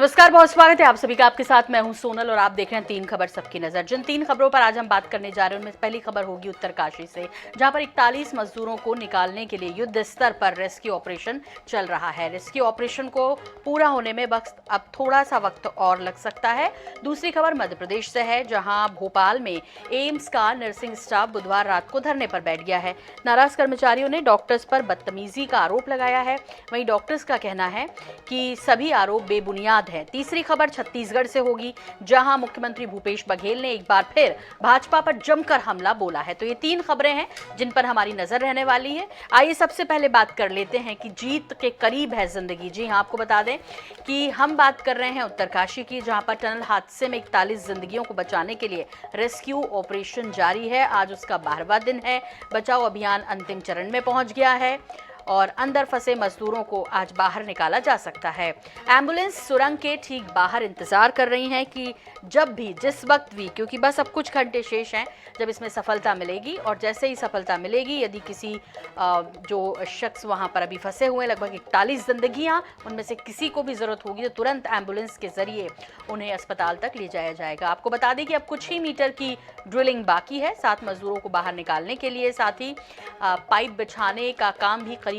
नमस्कार, बहुत स्वागत है आप सभी का। आपके साथ मैं हूं सोनल और आप देख रहे हैं तीन खबर सबकी नजर। जिन तीन खबरों पर आज हम बात करने जा रहे हैं उनमें पहली खबर होगी उत्तरकाशी से, जहां पर 41 मजदूरों को निकालने के लिए युद्ध स्तर पर रेस्क्यू ऑपरेशन चल रहा है। रेस्क्यू ऑपरेशन को पूरा होने में अब थोड़ा सा वक्त और लग सकता है। दूसरी खबर मध्य प्रदेश से है, जहां भोपाल में एम्स का नर्सिंग स्टाफ बुधवार रात को धरने पर बैठ गया है। नाराज कर्मचारियों ने डॉक्टर्स पर बदतमीजी का आरोप लगाया है। वहीं डॉक्टर्स का कहना है कि सभी आरोप बेबुनियाद है। तीसरी खबर छत्तीसगढ़ से होगी, जहां मुख्यमंत्री भूपेश बघेल ने एक बार फिर भाजपा पर जमकर हमला बोला है। तो ये तीन खबरें हैं जिन पर हमारी नजर रहने वाली है। आइए सबसे पहले बात कर लेते हैं कि जीत के करीब है जिंदगी। जी हां, आपको बता दें कि हम बात कर रहे हैं उत्तरकाशी की, जहां पर टनल हादसे में 41 जिंदगियों को बचाने के लिए रेस्क्यू ऑपरेशन जारी है। आज उसका 12वां दिन है। बचाव अभियान अंतिम चरण में पहुंच गया है और अंदर फंसे मजदूरों को आज बाहर निकाला जा सकता है। एम्बुलेंस सुरंग के ठीक बाहर इंतजार कर रही हैं कि जब भी, जिस वक्त भी, क्योंकि बस अब कुछ घंटे शेष हैं जब इसमें सफलता मिलेगी, और जैसे ही सफलता मिलेगी, यदि किसी जो शख्स वहां पर अभी फंसे हुए हैं, लगभग 41 जिंदगियां, उनमें से किसी को भी जरूरत होगी तो तुरंत एम्बुलेंस के जरिए उन्हें अस्पताल तक ले जाया जाएगा। आपको बता दें कि अब कुछ ही मीटर की ड्रिलिंग बाकी है 7 मजदूरों को बाहर निकालने के लिए। साथ ही पाइप बिछाने का काम भी करीब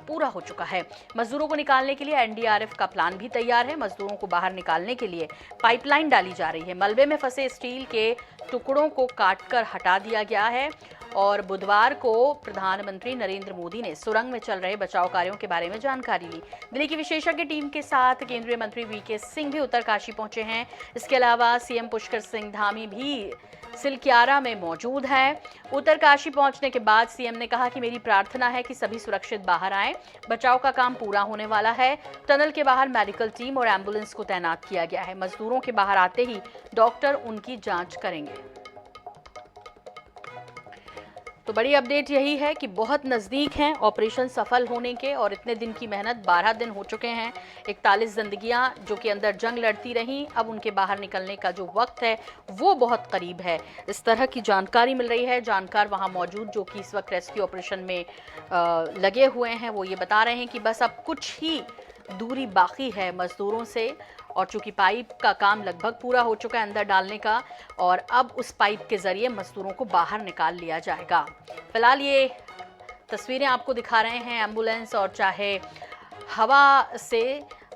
पूरा हो चुका है। मजदूरों को निकालने के लिए एनडीआरएफ का प्लान भी तैयार है। मजदूरों को बाहर निकालने के लिए पाइपलाइन डाली जा रही है। मलबे में फंसे स्टील के टुकड़ों को काटकर हटा दिया गया है। और बुधवार को प्रधानमंत्री नरेंद्र मोदी ने सुरंग में चल रहे बचाव कार्यों के बारे में जानकारी ली। दिल्ली की विशेषज्ञ टीम के साथ केंद्रीय मंत्री वीके सिंह भी उत्तरकाशी पहुंचे हैं। इसके अलावा सीएम पुष्कर सिंह धामी भी सिलक्यारा में मौजूद हैं। उत्तरकाशी पहुंचने के बाद सीएम ने कहा कि मेरी प्रार्थना है कि सभी सुरक्षित बाहर आएं। बचाव का काम पूरा होने वाला है। टनल के बाहर मेडिकल टीम और एम्बुलेंस को तैनात किया गया है। मजदूरों के बाहर आते ही डॉक्टर उनकी जांच करेंगे। तो बड़ी अपडेट यही है कि बहुत नज़दीक हैं ऑपरेशन सफल होने के, और इतने दिन की मेहनत, 12 दिन हो चुके हैं। 41 जिंदगियां जो कि अंदर जंग लड़ती रहीं, अब उनके बाहर निकलने का जो वक्त है वो बहुत करीब है। इस तरह की जानकारी मिल रही है। जानकार वहां मौजूद जो कि इस वक्त रेस्क्यू ऑपरेशन में लगे हुए हैं, वो ये बता रहे हैं कि बस अब कुछ ही दूरी बाकी है मजदूरों से, और चूंकि पाइप का काम लगभग पूरा हो चुका है अंदर डालने का, और अब उस पाइप के जरिए मजदूरों को बाहर निकाल लिया जाएगा। फिलहाल ये तस्वीरें आपको दिखा रहे हैं एम्बुलेंस, और चाहे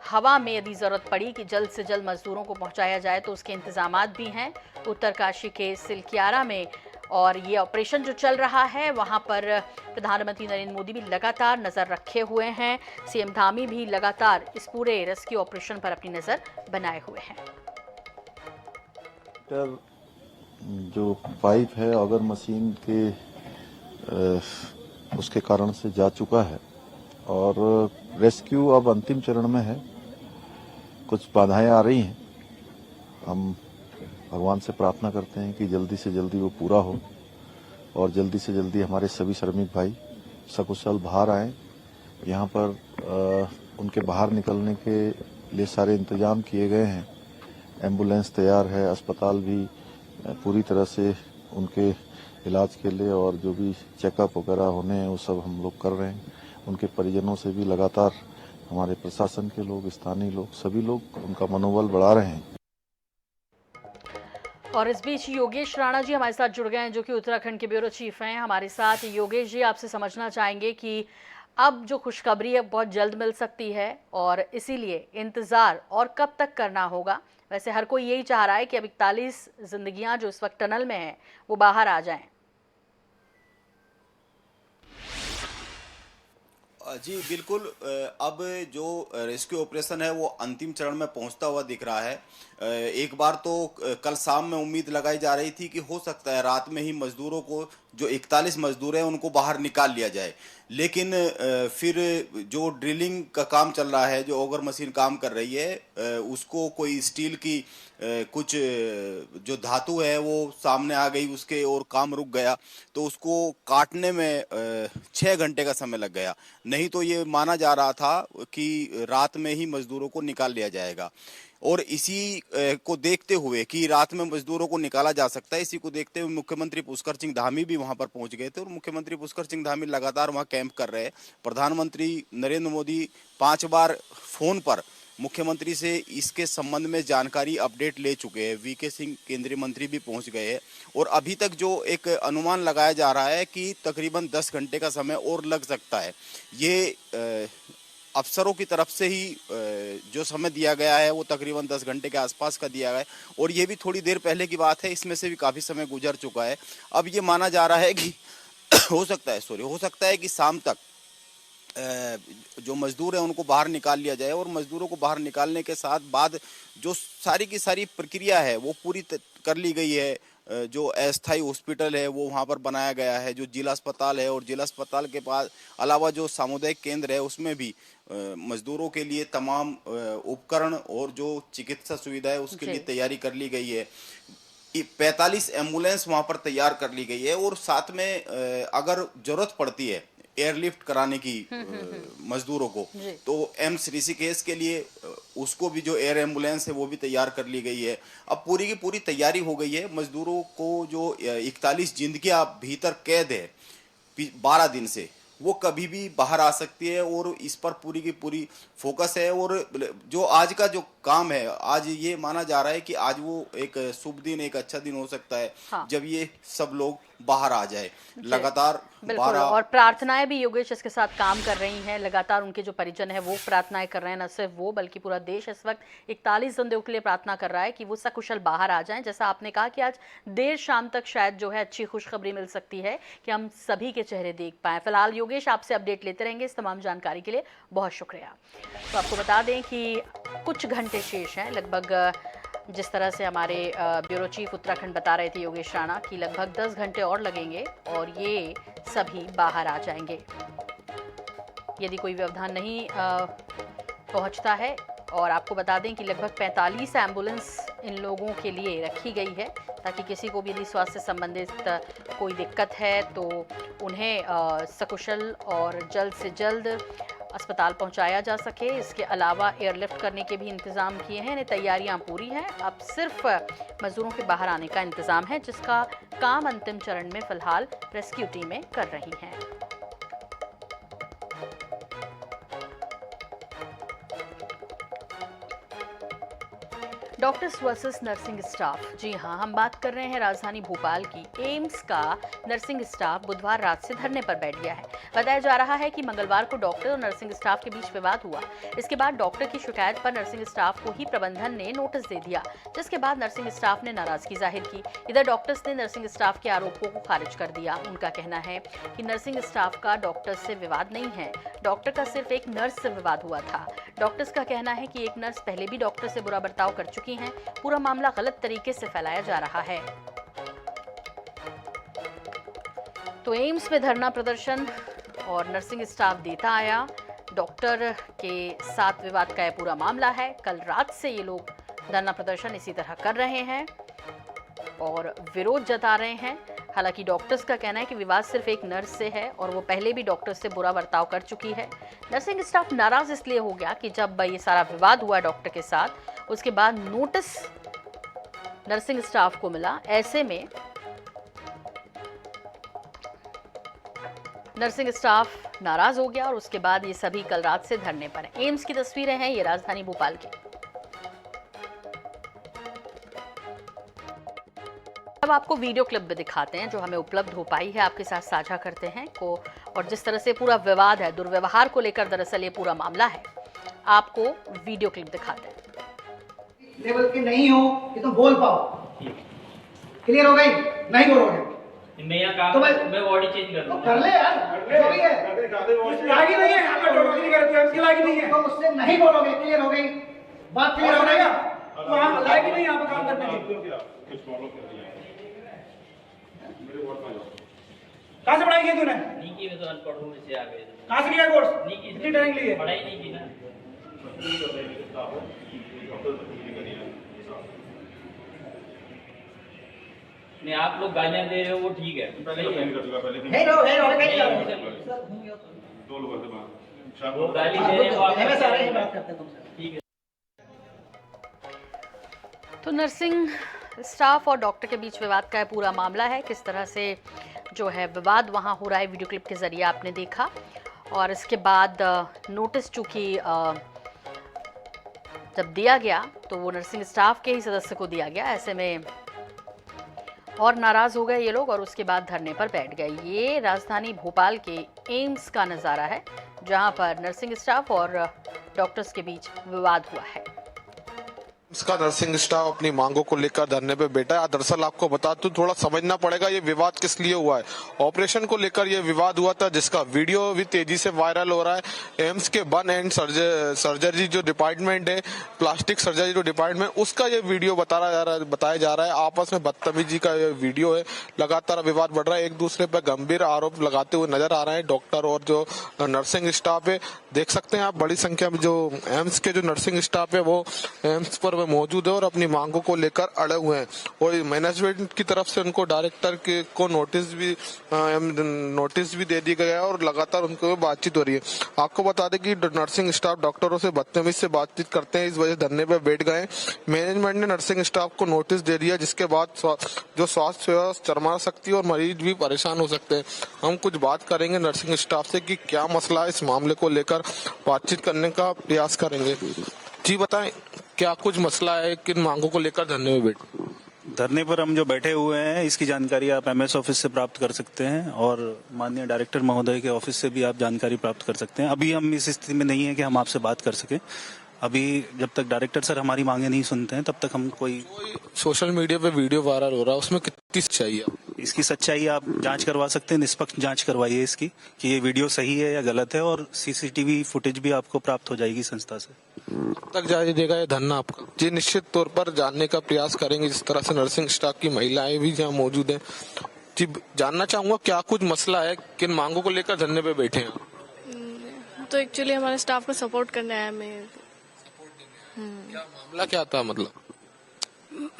हवा में यदि ज़रूरत पड़ी कि जल्द से जल्द मजदूरों को पहुंचाया जाए तो उसके इंतजामात भी हैं उत्तरकाशी के सिलक्यारा में। और ये ऑपरेशन जो चल रहा है वहां पर प्रधानमंत्री नरेंद्र मोदी भी लगातार नज़र रखे हुए हैं। सीएम धामी भी लगातार इस पूरे रेस्क्यू ऑपरेशन पर अपनी नज़र बनाए हुए हैं। जो पाइप है ऑगर मशीन के उसके कारण से जा चुका है, और रेस्क्यू अब अंतिम चरण में है। कुछ बाधाएं आ रही हैं। हम भगवान से प्रार्थना करते हैं कि जल्दी से जल्दी वो पूरा हो, और जल्दी से जल्दी हमारे सभी श्रमिक भाई सकुशल बाहर आए। यहाँ पर उनके बाहर निकलने के लिए सारे इंतजाम किए गए हैं। एम्बुलेंस तैयार है, अस्पताल भी पूरी तरह से उनके इलाज के लिए, और जो भी चेकअप वगैरह होने हैं वो सब हम लोग कर रहे हैं। उनके परिजनों से भी लगातार हमारे प्रशासन के लोग, स्थानीय लोग, सभी लोग उनका मनोबल बढ़ा रहे हैं। और इस बीच योगेश राणा जी हमारे साथ जुड़ गए हैं, जो कि उत्तराखंड के ब्यूरो चीफ हैं हमारे साथ। योगेश जी, आपसे समझना चाहेंगे कि अब जो खुशखबरी है बहुत जल्द मिल सकती है, और इसीलिए इंतज़ार और कब तक करना होगा? वैसे हर कोई यही चाह रहा है कि अब 41 जिंदगियां जो इस वक्त टनल में हैं वो बाहर आ जाएं। जी बिल्कुल। अब जो रेस्क्यू ऑपरेशन है वो अंतिम चरण में पहुंचता हुआ दिख रहा है। एक बार तो कल शाम में उम्मीद लगाई जा रही थी कि हो सकता है रात में ही मजदूरों को, जो 41 मजदूर हैं, उनको बाहर निकाल लिया जाए। लेकिन फिर जो ड्रिलिंग का काम चल रहा है, जो ऑगर मशीन काम कर रही है, उसको कोई स्टील की कुछ जो धातु है वो सामने आ गई उसके, और काम रुक गया। तो उसको काटने में 6 घंटे का समय लग गया। नहीं तो ये माना जा रहा था कि रात में ही मजदूरों को निकाल लिया जाएगा। और इसी को देखते हुए कि रात में मजदूरों को निकाला जा सकता है, इसी को देखते हुए मुख्यमंत्री पुष्कर सिंह धामी भी वहां पर पहुंच गए थे। और मुख्यमंत्री पुष्कर सिंह धामी लगातार वहां कैंप कर रहे हैं। प्रधानमंत्री नरेंद्र मोदी 5 बार फोन पर मुख्यमंत्री से इसके संबंध में जानकारी अपडेट ले चुके हैं। वीके सिंह केंद्रीय मंत्री भी पहुंच गए हैं और अभी तक जो एक अनुमान लगाया जा रहा है कि तकरीबन 10 घंटे का समय और लग सकता है। ये अफसरों की तरफ से ही जो समय दिया गया है वो तकरीबन 10 घंटे के आसपास का दिया गया है और ये भी थोड़ी देर पहले की बात है, इसमें से भी काफ़ी समय गुजर चुका है। अब ये माना जा रहा है कि हो सकता है कि शाम तक जो मजदूर हैं उनको बाहर निकाल लिया जाए और मजदूरों को बाहर निकालने के साथ बाद जो सारी की सारी प्रक्रिया है वो पूरी कर ली गई है। जो अस्थायी हॉस्पिटल है वो वहाँ पर बनाया गया है, जो जिला अस्पताल है और जिला अस्पताल के पास अलावा जो सामुदायिक केंद्र है उसमें भी मजदूरों के लिए तमाम उपकरण और जो चिकित्सा सुविधा है उसके लिए तैयारी कर ली गई है। 45 एम्बुलेंस वहाँ पर तैयार कर ली गई है और साथ में अगर जरूरत पड़ती है एयरलिफ्ट कराने की मजदूरों को, तो एम्स ऋषिकेश के लिए उसको भी जो एयर एम्बुलेंस है वो भी तैयार कर ली गई है। अब पूरी की पूरी तैयारी हो गई है। मजदूरों को जो 41 जिंदगियां भीतर कैद है 12 दिन से, वो कभी भी बाहर आ सकती है और इस पर पूरी की पूरी फोकस है। और जो आज का जो काम है, आज ये माना जा रहा है कि आज वो एक शुभ दिन, एक अच्छा दिन हो सकता है। हाँ। जब ये सब लोग बाहर आ जाए। लगातार बिल्कुल, और प्रार्थनाएं भी योगेश इसके साथ काम कर रही हैं। लगातार उनके जो परिजन है वो प्रार्थनाएं कर रहे हैं। न सिर्फ वो बल्कि पूरा देश इस वक्त 41 जिंदगियों के लिए प्रार्थना कर रहा है कि वो सकुशल बाहर आ जाएं। जैसा आपने कहा कि आज देर शाम तक शायद जो है अच्छी खुशखबरी मिल सकती है कि हम सभी के चेहरे देख पाए। फिलहाल योगेश आपसे अपडेट लेते रहेंगे। इस तमाम जानकारी के लिए बहुत शुक्रिया। तो आपको बता दें कि कुछ घंटे शेष हैं, लगभग जिस तरह से हमारे ब्यूरो चीफ उत्तराखंड बता रहे थे योगेश राणा कि लगभग 10 घंटे और लगेंगे और ये सभी बाहर आ जाएंगे यदि कोई व्यवधान नहीं पहुंचता है। और आपको बता दें कि लगभग 45 एम्बुलेंस इन लोगों के लिए रखी गई है ताकि किसी को भी यदि स्वास्थ्य से संबंधित कोई दिक्कत है तो उन्हें सकुशल और जल्द से जल्द अस्पताल पहुंचाया जा सके। इसके अलावा एयरलिफ्ट करने के भी इंतज़ाम किए हैं। इन्हें तैयारियां पूरी हैं। अब सिर्फ मजदूरों के बाहर आने का इंतज़ाम है जिसका काम अंतिम चरण में फिलहाल रेस्क्यू टीमें कर रही हैं। Doctors versus nursing staff. जी हां, हम बात कर रहे हैं राजधानी भोपाल की। एम्स का नर्सिंग स्टाफ बुधवार रात से धरने पर बैठ गया है। बताया जा रहा है कि मंगलवार को डॉक्टर और नर्सिंग स्टाफ के बीच विवाद हुआ। इसके बाद डॉक्टर की शिकायत पर नर्सिंग स्टाफ को ही प्रबंधन ने नोटिस दे दिया, जिसके बाद नर्सिंग स्टाफ ने नाराजगी जाहिर की। इधर डॉक्टर्स ने नर्सिंग स्टाफ के आरोपों को खारिज कर दिया। उनका कहना है कि नर्सिंग स्टाफ का डॉक्टर से विवाद नहीं है, डॉक्टर का सिर्फ एक नर्स से विवाद हुआ था। डॉक्टर्स का कहना है कि एक नर्स पहले भी डॉक्टर से बुरा बर्ताव कर चुकी हैं। पूरा मामला गलत तरीके से फैलाया जा रहा है। तो एम्स में धरना प्रदर्शन और नर्सिंग स्टाफ देता आया। डॉक्टर के साथ विवाद का यह पूरा मामला है। कल रात से ये लोग धरना प्रदर्शन इसी तरह कर रहे हैं और विरोध जता रहे हैं। हालांकि डॉक्टर्स का कहना है कि विवाद सिर्फ एक नर्स से है और वो पहले भी डॉक्टर से बुरा बर्ताव कर चुकी है। नर्सिंग स्टाफ नाराज इसलिए हो गया कि जब ये सारा विवाद हुआ डॉक्टर के साथ, उसके बाद नोटिस नर्सिंग स्टाफ को मिला। ऐसे में नर्सिंग स्टाफ नाराज हो गया और उसके बाद ये सभी कल रात से धरने पर हैं। एम्स की तस्वीरें हैं ये राजधानी भोपाल की। अब आपको वीडियो क्लिप भी दिखाते हैं जो हमें उपलब्ध हो पाई है, आपके साथ साझा करते हैं को। और जिस तरह से पूरा विवाद है, दुर्व्यवहार को लेकर दरअसल ये पूरा मामला है, आपको वीडियो क्लिप दिखाते हैं। लेवल के नहीं हो कि तुम बोल पाओ। क्लियर हो गई? नहीं बोलोगे तो मैं बॉडी चेंज कर दूंगा। कर ले यार, जो भी है लागी नहीं है, हम टोटल नहीं करते हैं, इसकी लागी नहीं है। तो मुझसे नहीं बोलोगे। क्लियर हो गई बात? क्लियर हो गई? तो हम लागी नहीं यहाँ पे काम करने की। कहाँ से पढ़ाई की तूने? नहीं की, मैं तो अनपढ़ हूँ, इससे आ गए। कहाँ से किया कोर्स? नहीं की, इतनी ट्रेनिंग ली है? पढ़ाई नहीं की ना। नहीं, आप लोग गालियाँ दे रहे हो वो ठीक है। वो गाली दे रहे हो आप, ठीक है। तो नर्सिंग स्टाफ और डॉक्टर के बीच विवाद का पूरा मामला है। किस तरह से जो है विवाद वहाँ हो रहा है, वीडियो क्लिप के जरिए आपने देखा। और इसके बाद नोटिस चूँकि जब दिया गया तो वो नर्सिंग स्टाफ के ही सदस्य को दिया गया। ऐसे में और नाराज हो गए ये लोग और उसके बाद धरने पर बैठ गए। ये राजधानी भोपाल के एम्स का नज़ारा है, जहां पर नर्सिंग स्टाफ और डॉक्टर्स के बीच विवाद हुआ है। इसका नर्सिंग स्टाफ अपनी मांगों को लेकर धरने पे बैठा है। दरअसल आपको बता दूं, थोड़ा समझना पड़ेगा ये विवाद किस लिए हुआ है। ऑपरेशन को लेकर ये विवाद हुआ था, जिसका वीडियो भी तेजी से वायरल हो रहा है। एम्स के वन एंड सर्जरी जो डिपार्टमेंट है, प्लास्टिक सर्जरी जो डिपार्टमेंट, उसका ये वीडियो बताया जा रहा है। आपस में बदतमीजी का ये वीडियो है। लगातार विवाद बढ़ रहा है, एक दूसरे पर गंभीर आरोप लगाते हुए नजर आ रहे हैं डॉक्टर और जो नर्सिंग स्टाफ है। देख सकते हैं आप, बड़ी संख्या में जो एम्स के जो नर्सिंग स्टाफ है वो एम्स पर मौजूद है और अपनी मांगों को लेकर अड़े हुए हैं। और मैनेजमेंट की तरफ से उनको डायरेक्टर को नोटिस भी दे दी गया है और लगातार उनको बातचीत हो रही है। आपको बता दें कि नर्सिंग स्टाफ डॉक्टरों से बदतमीज से बातचीत करते हैं, इस वजह से धरने पर बैठ गए। मैनेजमेंट ने नर्सिंग स्टाफ को नोटिस दे दिया, जिसके बाद जो स्वास्थ्य सेवा चरमरा सकती है और मरीज भी परेशान हो सकते हैं। हम कुछ बात करेंगे नर्सिंग स्टाफ से कि क्या मसला है, इस मामले को लेकर बातचीत करने का प्रयास करेंगे। जी बताएं, क्या कुछ मसला है, किन मांगों को लेकर धरने में बैठे? धरने पर हम जो बैठे हुए हैं इसकी जानकारी आप एमएस ऑफिस से प्राप्त कर सकते हैं और माननीय डायरेक्टर महोदय के ऑफिस से भी आप जानकारी प्राप्त कर सकते हैं। अभी हम इस स्थिति में नहीं है कि हम आपसे बात कर सके। अभी जब तक डायरेक्टर सर हमारी मांगे नहीं सुनते हैं तब तक हम कोई सोशल मीडिया पे वीडियो वायरल हो रहा है, उसमें कितनी सच्चाई है? इसकी सच्चाई आप जांच करवा सकते हैं, निष्पक्ष जांच करवाइए इसकी कि ये वीडियो सही है या गलत है, और सीसीटीवी फुटेज भी आपको प्राप्त हो जाएगी संस्था से। तक जारी देगा ये धरना आपका? जी निश्चित तौर पर जानने का प्रयास करेंगे, जिस तरह से नर्सिंग स्टाफ की महिलाएं भी जहाँ मौजूद हैं। जी जानना चाहूंगा क्या कुछ मसला है, किन मांगों को लेकर धरने पे बैठे हैं? तो एक्चुअली हमारे स्टाफ को सपोर्ट करने आया मैं। क्या मामला क्या था? मतलब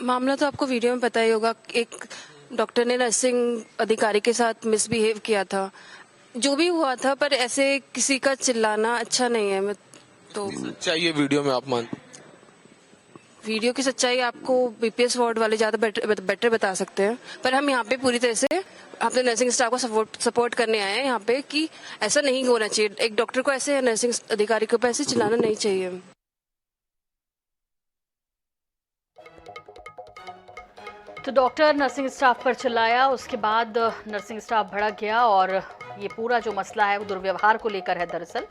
मामला तो आपको वीडियो में पता ही होगा, एक डॉक्टर ने नर्सिंग अधिकारी के साथ मिसबिहेव किया था। जो भी हुआ था, पर ऐसे किसी का चिल्लाना अच्छा नहीं है। मैं तो चाहिए वीडियो में आप मान वीडियो की सच्चाई आपको बीपीएस वार्ड वाले ज्यादा बेटर बता सकते हैं, पर हम यहाँ पे पूरी तरह से अपने नर्सिंग स्टाफ को सपोर्ट करने आए हैं यहाँ पे कि ऐसा नहीं होना चाहिए। एक डॉक्टर को ऐसे, नर्सिंग अधिकारी को ऐसे चिल्लाना नहीं चाहिए। तो डॉक्टर नर्सिंग स्टाफ पर चिल्लाया, उसके बाद नर्सिंग स्टाफ भड़क गया और ये पूरा जो मसला है वो दुर्व्यवहार को लेकर है दरअसल।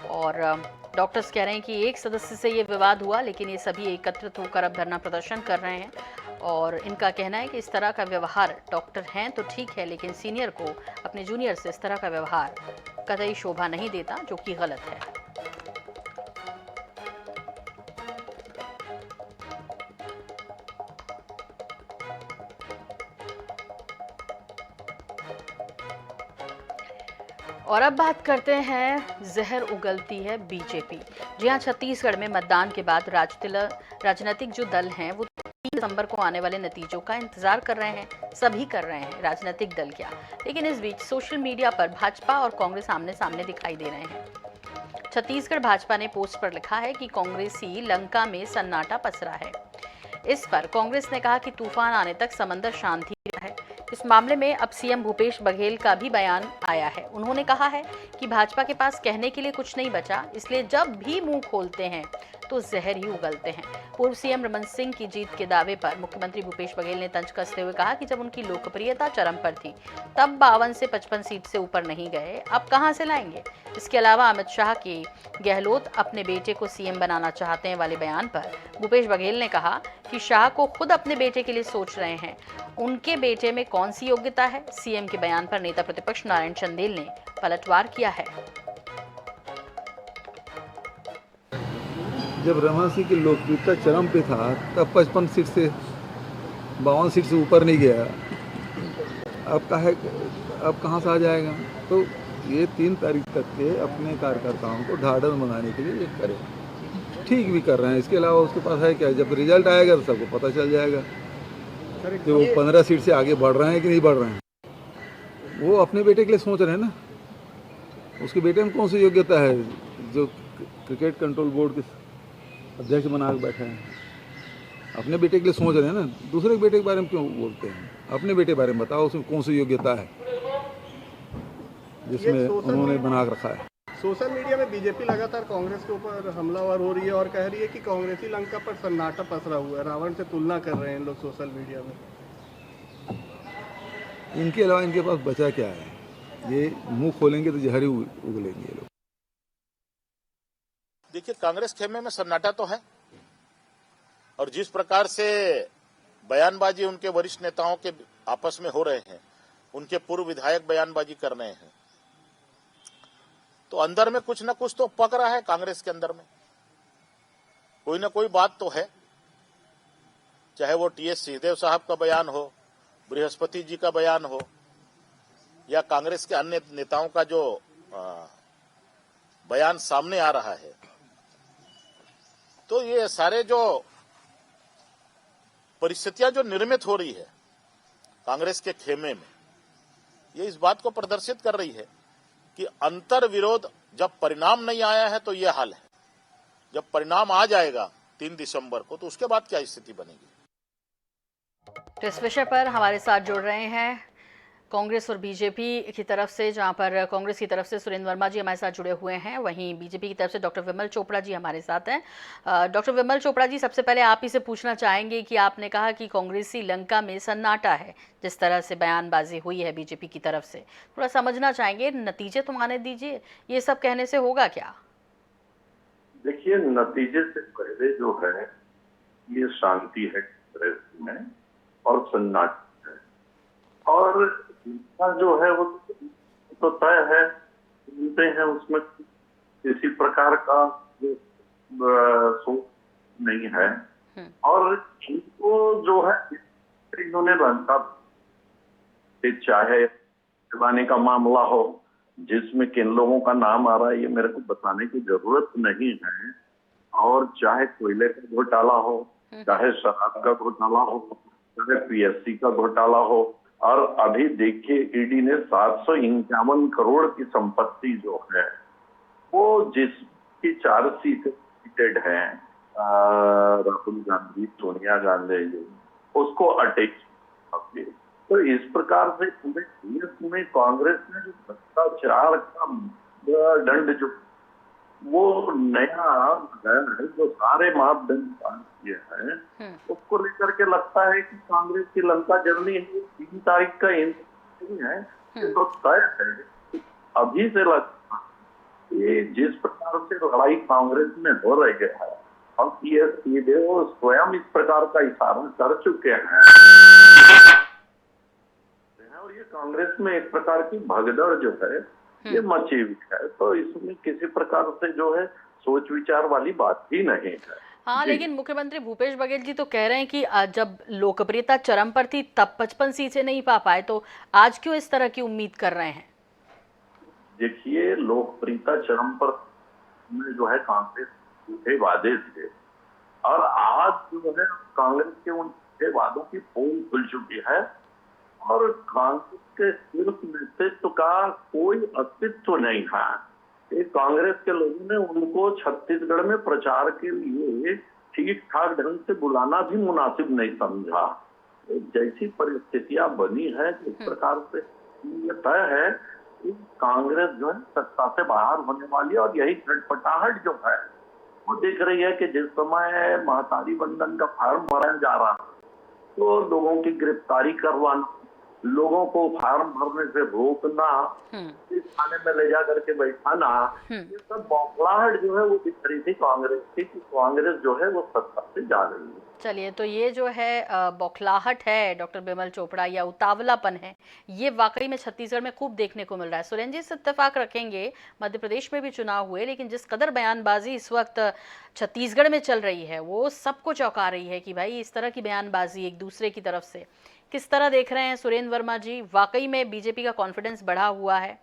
और डॉक्टर्स कह रहे हैं कि एक सदस्य से ये विवाद हुआ, लेकिन ये सभी एकत्रित होकर अब धरना प्रदर्शन कर रहे हैं। और इनका कहना है कि इस तरह का व्यवहार, डॉक्टर हैं तो ठीक है, लेकिन सीनियर को अपने जूनियर से इस तरह का व्यवहार कतई शोभा नहीं देता, जो कि गलत है। और अब बात करते हैं, जहर उगलती है बीजेपी। जी हाँ, छत्तीसगढ़ में मतदान के बाद राजनीतिक जो दल हैं वो 3 दिसंबर को आने वाले नतीजों का इंतजार कर रहे हैं। सभी कर रहे हैं, राजनीतिक दल क्या। लेकिन इस बीच सोशल मीडिया पर भाजपा और कांग्रेस आमने सामने दिखाई दे रहे हैं। छत्तीसगढ़ भाजपा ने पोस्ट पर लिखा है कि कांग्रेसी लंका में सन्नाटा पसरा है। इस पर कांग्रेस ने कहा कि तूफान आने तक समंदर शांत ही रहा है। इस मामले में अब सीएम भूपेश बघेल का भी बयान आया है। उन्होंने कहा है कि भाजपा के पास कहने के लिए कुछ नहीं बचा, इसलिए जब भी मुंह खोलते हैं तो जहर ही उगलते हैं। पूर्व सीएम रमन सिंह की जीत के दावे पर मुख्यमंत्री भूपेश बघेल ने तंज कसते हुए कहा कि जब उनकी लोकप्रियता चरम पर थी तब 52 से 55 सीट से ऊपर नहीं गए, अब कहां से लाएंगे। इसके अलावा अमित शाह के गहलोत अपने बेटे को सीएम बनाना चाहते हैं वाले बयान पर भूपेश बघेल ने कहा कि शाह को खुद अपने बेटे के लिए सोच रहे हैं, उनके बेटे में कौन सी योग्यता है। सीएम के बयान पर नेता प्रतिपक्ष नारायण चंदेल ने पलटवार किया है। जब रमन सिंह की लोकप्रियता चरम पे था तब 55 सीट से 52 सीट से ऊपर नहीं गया, अब कहाँ से आ जाएगा। तो ये 3 तारीख तक के अपने कार्यकर्ताओं को ढाढ़स बनाने के लिए ये करे, ठीक भी कर रहे हैं। इसके अलावा उसके पास है क्या, जब रिजल्ट आएगा तो सबको पता चल जाएगा कि वो 15 सीट से आगे बढ़ रहे हैं कि नहीं बढ़ रहे हैं। वो अपने बेटे के लिए सोच रहे हैं ना, उसके बेटे में कौन सी योग्यता है जो क्रिकेट कंट्रोल बोर्ड के अध्यक्ष बना के बैठे हैं। अपने बेटे के लिए सोच रहे हैं ना, दूसरे के बेटे के बारे में क्यों बोलते हैं। अपने बेटे के बारे में बताओ, उसमें कौन सी योग्यता है जिसमें उन्होंने बना के रखा है। सोशल मीडिया में बीजेपी लगातार कांग्रेस के ऊपर हमलावर हो रही है और कह रही है कि कांग्रेसी लंका पर सन्नाटा पसरा हुआ है, रावण से तुलना कर रहे हैं इन लोग सोशल मीडिया में। इनके अलावा इनके पास बचा क्या है? ये मुंह खोलेंगे तो जहर ही उगलेंगे ये लोग। देखिए, कांग्रेस खेमे में सन्नाटा तो है, और जिस प्रकार से बयानबाजी उनके वरिष्ठ नेताओं के आपस में हो रहे हैं, उनके पूर्व विधायक बयानबाजी कर रहे हैं, तो अंदर में कुछ न कुछ तो पक रहा है कांग्रेस के अंदर में। कोई न कोई बात तो है, चाहे वो टीएस सिंहदेव साहब का बयान हो, बृहस्पति जी का बयान हो, या कांग्रेस के अन्य नेताओं का जो बयान सामने आ रहा है। तो ये सारे जो परिस्थितियां जो निर्मित हो रही है कांग्रेस के खेमे में, ये इस बात को प्रदर्शित कर रही है कि अंतर विरोध जब परिणाम नहीं आया है तो ये हाल है। जब परिणाम आ जाएगा 3 दिसंबर को, तो उसके बाद क्या स्थिति बनेगी। तो इस विषय पर हमारे साथ जुड़ रहे हैं कांग्रेस और बीजेपी की तरफ से, जहां पर कांग्रेस की तरफ से सुरेंद्र वर्मा जी हमारे साथ जुड़े हुए हैं, वहीं बीजेपी की तरफ से डॉक्टर विमल चोपड़ा जी हमारे साथ हैं। डॉक्टर विमल चोपड़ा जी, सबसे पहले आप ही से पूछना चाहेंगे कि आपने कहा कि कांग्रेसी लंका में सन्नाटा है, जिस तरह से बयानबाजी हुई है बीजेपी की तरफ से, थोड़ा समझना चाहेंगे, नतीजे तो आने दीजिए, ये सब कहने से होगा क्या? देखिए, नतीजे से पहले जो है ये शांति है कांग्रेस में और सन्नाटा है, और जो है वो तो तय है, सुनते हैं उसमें किसी प्रकार का सोच नहीं है। और इनको जो है इन्होंने लंका, चाहे जमाने का मामला हो जिसमें किन लोगों का नाम आ रहा है ये मेरे को बताने की जरूरत नहीं है, और चाहे कोयले का घोटाला हो, चाहे शराब का घोटाला हो, चाहे पीएससी का घोटाला हो, और अभी देखिए ईडी ने 751 करोड़ की संपत्ति जो है वो जिसकी 4 सीटें सीटेड हैं, राहुल गांधी, सोनिया गांधी, उसको अटैच। तो इस प्रकार से पूरे देश में कांग्रेस ने जो भ्रष्टाचार का दंड जो वो नया है, जो सारे मापदंड पास किए हैं, उसको लेकर के लगता है कि कांग्रेस की लंका जर्नी 3 तारीख का नहीं है, तो तय है। अभी से लगता है कि जिस प्रकार से लड़ाई कांग्रेस में हो रही है, और वो स्वयं इस प्रकार का इशारा कर चुके हैं, और ये कांग्रेस में एक प्रकार की भगदड़ जो है ये मची हुई है। तो इसमें किसी प्रकार से जो है सोच विचार वाली बात ही नहीं है। हाँ, लेकिन मुख्यमंत्री भूपेश बघेल जी तो कह रहे हैं कि जब लोकप्रियता चरम पर थी तब 55 सीटें नहीं पा पाए, तो आज क्यों इस तरह की उम्मीद कर रहे हैं? देखिए, लोकप्रियता चरम पर में जो है कांग्रेस के वादे थे, और आज जो है कांग्रेस के उन वादों की पोल खुल चुकी है, और कांग्रेस के सिर्फ नेतृत्व का कोई अस्तित्व नहीं है। कांग्रेस के लोगों ने उनको छत्तीसगढ़ में प्रचार के लिए ठीक ठाक ढंग से बुलाना भी मुनासिब नहीं समझा। जैसी परिस्थितियां बनी है, जिस प्रकार से ये तय है कि कांग्रेस जो है सत्ता से बाहर होने वाली है, और यही छटपटाहट जो है वो दिख रही है कि जिस समय महतारी बंधन का फार्म भरा जा रहा तो लोगों की गिरफ्तारी करवाना, लोगों को फार्म भरने से रोकना, इस थाने में ले जा करके बैठाना, ये सब बौखलाहट जो है वो दिख रही थी कांग्रेस की, कि कांग्रेस जो है वो सत्ता से जा रही है। चलिए, तो ये जो है बौखलाहट है डॉक्टर विमल चोपड़ा, या उतावलापन है, ये वाकई में छत्तीसगढ़ में खूब देखने को मिल रहा है। सुरेंद्र जी से इत्तेफाक रखेंगे, मध्य प्रदेश में भी चुनाव हुए, लेकिन जिस कदर बयानबाजी इस वक्त छत्तीसगढ़ में चल रही है वो सबको चौंका रही है कि भाई इस तरह की बयानबाजी एक दूसरे की तरफ से किस तरह देख रहे हैं सुरेंद्र वर्मा जी? वाकई में बीजेपी का कॉन्फिडेंस बढ़ा हुआ है?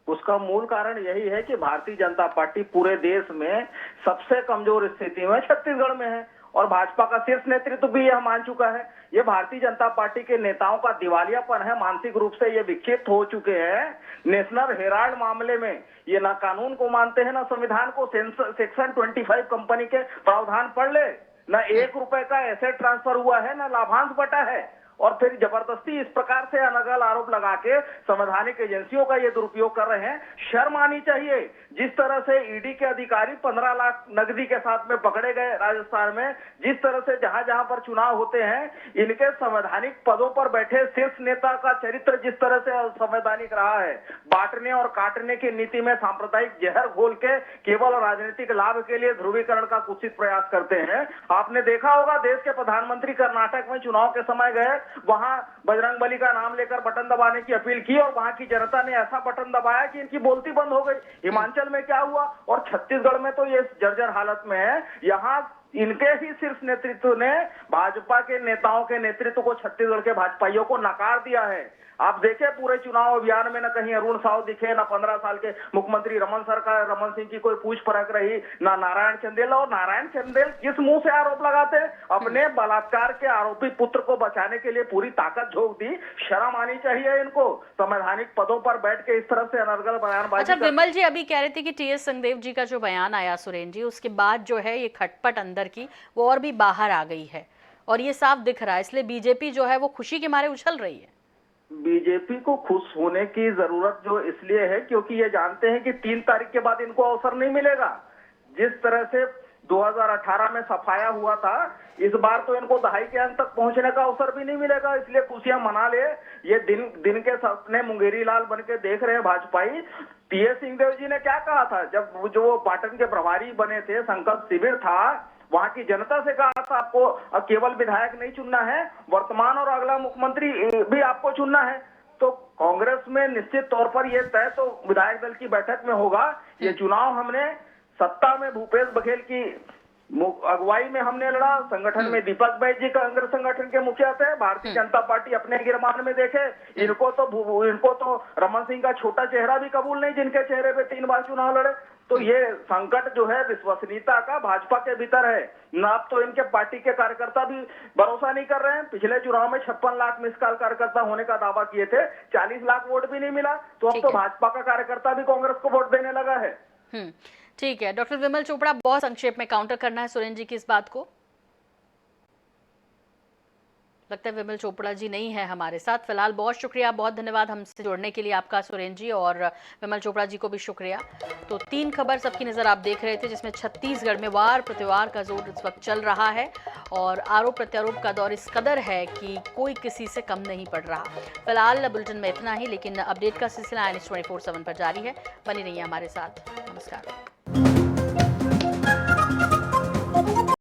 उसका मूल कारण यही है कि भारतीय जनता पार्टी पूरे देश में सबसे कमजोर स्थिति में छत्तीसगढ़ में है, और भाजपा का शीर्ष नेतृत्व भी यह मान चुका है। ये भारतीय जनता पार्टी के नेताओं का दिवालियापन है, मानसिक रूप से ये विक्षिप्त हो चुके हैं। नेशनल हेराल्ड मामले में ये ना कानून को मानते हैं, ना संविधान को। सेक्शन 25 कंपनी के प्रावधान पढ़ ले, ना 1 रुपए का एसेट ट्रांसफर हुआ है, ना लाभांश बटा है, और फिर जबरदस्ती इस प्रकार से अनर्गल आरोप लगा के संवैधानिक एजेंसियों का ये दुरुपयोग कर रहे हैं। शर्म आनी चाहिए। जिस तरह से ईडी के अधिकारी 15 लाख नकदी के साथ में पकड़े गए राजस्थान में, जिस तरह से जहां जहां पर चुनाव होते हैं, इनके संवैधानिक पदों पर बैठे शीर्ष नेता का चरित्र जिस तरह से असंवैधानिक रहा है, बांटने और काटने की नीति में सांप्रदायिक जहर घोल के केवल राजनीतिक लाभ के लिए ध्रुवीकरण का कुत्सित प्रयास करते हैं। आपने देखा होगा देश के प्रधानमंत्री कर्नाटक में चुनाव के समय गए, वहां बजरंगबली का नाम लेकर बटन दबाने की अपील की और वहां की जनता ने ऐसा बटन दबाया कि इनकी बोलती बंद हो गई। हिमाचल में क्या हुआ और छत्तीसगढ़ में तो ये जर्जर हालत में है। यहाँ इनके ही शीर्ष नेतृत्व ने भाजपा के नेताओं के नेतृत्व को, छत्तीसगढ़ के भाजपाइयों को नकार दिया है। आप देखें पूरे चुनाव अभियान में न कहीं अरुण साव दिखे, न 15 साल के मुख्यमंत्री रमन सिंह की कोई पूछ परख रही, ना नारायण चंदेल। और नारायण चंदेल किस मुंह से आरोप लगाते हैं? अपने बलात्कार के आरोपी पुत्र को बचाने के लिए पूरी ताकत झोंक दी। शर्म आनी चाहिए इनको। संवैधानिक पदों पर बैठ के इस तरह से अनर्गल बयानबाजी। अच्छा, विमल जी अभी कह रहे थे कि टीएस सिंहदेव जी का जो बयान आया सुरेन जी, उसके बाद जो है ये खटपट अंदर की वो और भी बाहर आ गई है और ये साफ दिख रहा है, इसलिए बीजेपी जो है वो खुशी के मारे उछल रही है। बीजेपी को खुश होने की जरूरत जो इसलिए है क्योंकि ये जानते हैं कि 3 तारीख के बाद इनको अवसर नहीं मिलेगा। जिस तरह से 2018 में सफाया हुआ था, इस बार तो इनको दहाई के अंत तक पहुंचने का अवसर भी नहीं मिलेगा। इसलिए खुशियां मना ले। ये दिन के सपने मुंगेरी लाल बन के देख रहे हैं भाजपाई। टीएस सिंहदेव जी ने क्या कहा था जब जो वो पाटन के प्रभारी बने थे, संकल्प शिविर था, वहां की जनता से कहा था आपको केवल विधायक नहीं चुनना है, वर्तमान और अगला मुख्यमंत्री भी आपको चुनना है। तो कांग्रेस में निश्चित तौर पर यह तय तो विधायक दल की बैठक में होगा। ये चुनाव हमने सत्ता में भूपेश बघेल की अगुवाई में हमने लड़ा, संगठन में दीपक बैज जी कांग्रेस संगठन के मुखिया थे। भारतीय जनता पार्टी अपने गिरमान में देखे, इनको तो रमन सिंह का छोटा चेहरा भी कबूल नहीं, जिनके चेहरे पे 3 बार चुनाव लड़े। तो ये संकट जो है विश्वसनीयता का भाजपा के भीतर है ना। अब तो इनके पार्टी के कार्यकर्ता भी भरोसा नहीं कर रहे हैं। पिछले चुनाव में 56 लाख मिस कॉल कार्यकर्ता होने का दावा किए थे, 40 लाख वोट भी नहीं मिला। तो अब तो भाजपा का कार्यकर्ता भी कांग्रेस को वोट देने लगा है। ठीक है, डॉक्टर विमल चोपड़ा, बहुत संक्षेप में काउंटर करना है सुरेन जी की इस बात को। लगता है विमल चोपड़ा जी नहीं है हमारे साथ फिलहाल। बहुत शुक्रिया, बहुत धन्यवाद हमसे जुड़ने के लिए आपका सुरेन जी, और विमल चोपड़ा जी को भी शुक्रिया। तो 3 खबर सबकी नज़र आप देख रहे थे, जिसमें छत्तीसगढ़ में वार प्रतिवार का जोर इस वक्त चल रहा है और आरोप प्रत्यारोप का दौर इस कदर है कि कोई किसी से कम नहीं पड़ रहा। फिलहाल बुलेटिन में इतना ही, लेकिन अपडेट का सिलसिला INS 24/7 पर जारी है। बनी रहिए हमारे साथ। नमस्कार।